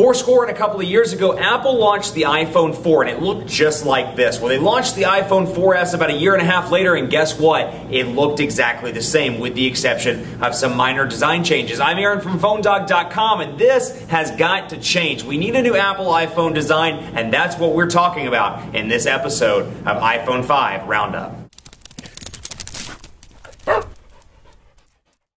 Fourscore and a couple of years ago, Apple launched the iPhone 4, and it looked just like this. Well, they launched the iPhone 4S about a year and a half later, and guess what? It looked exactly the same, with the exception of some minor design changes. I'm Aaron from PhoneDog.com, and this has got to change. We need a new Apple iPhone design, and that's what we're talking about in this episode of iPhone 5 Roundup.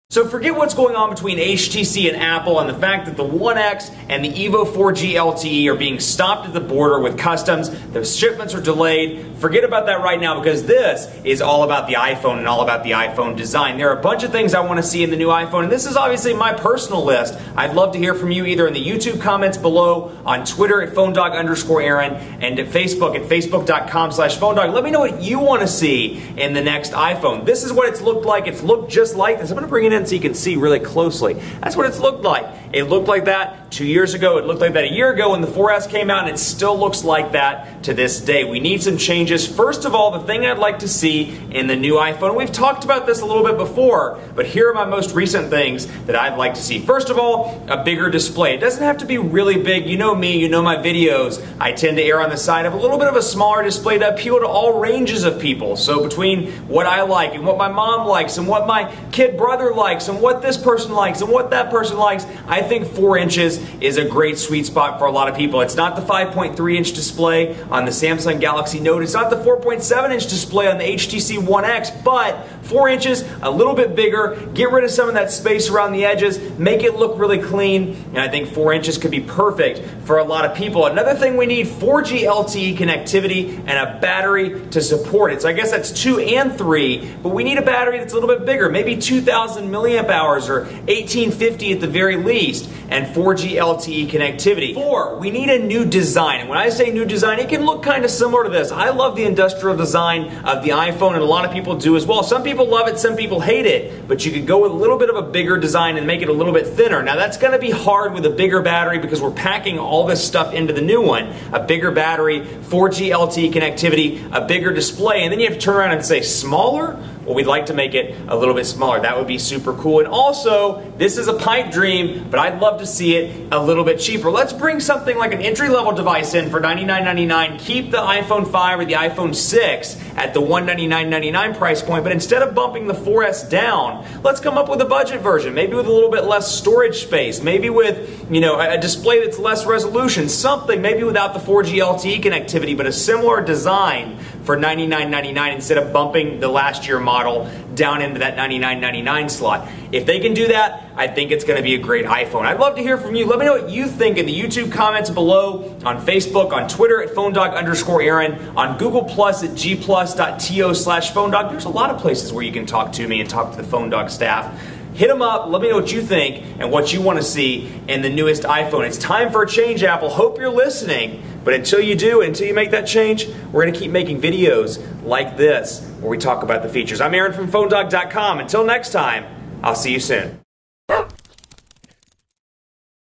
So forget what's going on between HTC and Apple and the fact that the One X and the Evo 4G LTE are being stopped at the border with customs. The shipments are delayed. Forget about that right now, because this is all about the iPhone and all about the iPhone design. There are a bunch of things I want to see in the new iPhone, and this is obviously my personal list. I'd love to hear from you either in the YouTube comments below, on Twitter at PhoneDog_Aaron, and at Facebook at Facebook.com/PhoneDog. Let me know what you want to see in the next iPhone. This is what it's looked like. It's looked just like this. I'm going to bring it in so you can see really closely. That's what it's looked like. It looked like that 2 years ago. It looked like that a year ago when the 4S came out, and it still looks like that to this day. We need some changes. First of all, the thing I'd like to see in the new iPhone, we've talked about this a little bit before, but here are my most recent things that I'd like to see. First of all, a bigger display. It doesn't have to be really big. You know me, you know my videos. I tend to err on the side of a little bit of a smaller display to appeal to all ranges of people. So between what I like and what my mom likes and what my kid brother likes and what this person likes and what that person likes, I think 4 inches is a great sweet spot for a lot of people. It's not the 5.3-inch display on the Samsung Galaxy Note. It's not the 4.7-inch display on the HTC One X, but 4 inches, a little bit bigger, get rid of some of that space around the edges, make it look really clean, and I think 4 inches could be perfect for a lot of people. Another thing we need, 4G LTE connectivity and a battery to support it. So I guess that's 2 and 3, but we need a battery that's a little bit bigger, maybe 2,000 milliamp hours or 1850 at the very least, and 4G LTE connectivity. 4, we need a new design, and when I say new design, it can look kind of similar to this. I love the industrial design of the iPhone, and a lot of people do as well. Some people love it, some people hate it, but you could go with a little bit of a bigger design and make it a little bit thinner. Now that's going to be hard with a bigger battery because we're packing all this stuff into the new one. A bigger battery, 4G LTE connectivity, a bigger display, and then you have to turn around and say smaller? Well, we'd like to make it a little bit smaller. That would be super cool. And also, this is a pipe dream, but I'd love to see it a little bit cheaper. Let's bring something like an entry-level device in for $99.99. Keep the iPhone 5 or the iPhone 6 at the $199.99 price point, but instead of bumping the 4S down, let's come up with a budget version, maybe with a little bit less storage space, maybe with, you know, a display that's less resolution, something, maybe without the 4G LTE connectivity, but a similar design for $99.99 instead of bumping the last year model down into that $99.99 slot. If they can do that, I think it's going to be a great iPhone. I'd love to hear from you. Let me know what you think in the YouTube comments below, on Facebook, on Twitter at PhoneDog_Aaron, on Google Plus at gplus.to/PhoneDog. There's a lot of places where you can talk to me and talk to the PhoneDog staff. Hit them up, let me know what you think and what you want to see in the newest iPhone. It's time for a change, Apple. Hope you're listening. But until you do, until you make that change, we're going to keep making videos like this where we talk about the features. I'm Aaron from PhoneDog.com. Until next time, I'll see you soon.